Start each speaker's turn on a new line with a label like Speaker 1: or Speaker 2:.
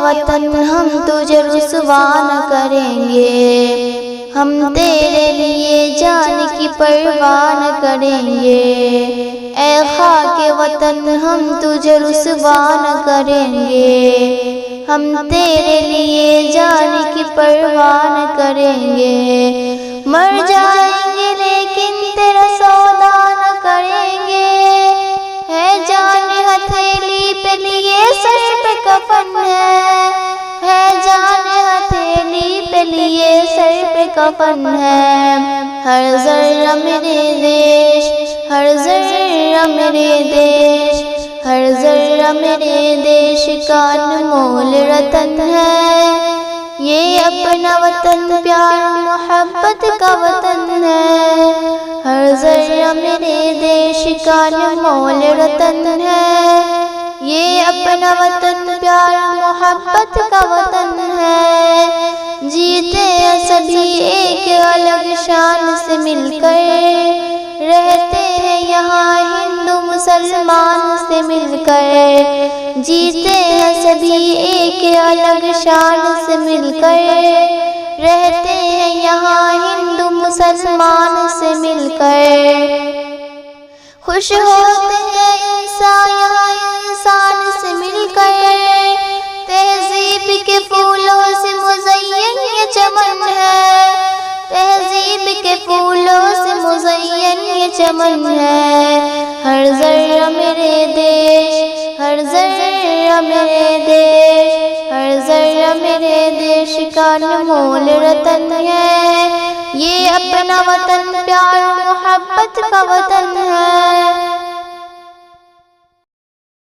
Speaker 1: وطن ہم تجھے رسوا نہ کریں گے، ہم تیرے لیے جان کی پرواہ نہ کریں گے، اے خاک وطن ہم تجھے رسوا نہ کریں گے، ہم تیرے لیے جان کی پرواہ نہ کریں گے، مر جائیں گے لیکن تیرا سودا نہ کریں گے، ہے جان ہتھیلی پہ لیے سر پہ کفن ہے جان ہتھیلی پہ لیے سر پہ کفن ہے، ہر ذرہ میرے دیش، ہر ذرہ میرے دیش، ہر ذرہ میرے دیش کا انمول رتن ہے، یہ اپنا وطن پیار محبت کا وطن ہے، ہر ذرہ میرے دیش کا انمول رتن ہے، یہ اپنا وطن پیار محبت کا وطن ہے، جیتے ہیں سبھی ایک الگ شان سے مل کر، رہتے ہیں یہاں ہندو مسلمان سے مل کر، جیتے ہیں سبھی ایک الگ شان سے مل کر، رہتے ہیں یہاں ہندو مسلمان سے مل کر، خوش ہوتے ہیں انسان یہاں انسان سے مل کر، تہذیب کے پھولوں سے مزین یہ چمن ہے، تہذیب کے پھولوں سے مزین یہ چمن ہے، ہر ذرہ میرے دیش، ہر ذرہ میرے دیش، ہر ذرہ میرے دیش کا انمول رتن ہے، یہ اپنا وطن پیار محبت کا وطن ہے۔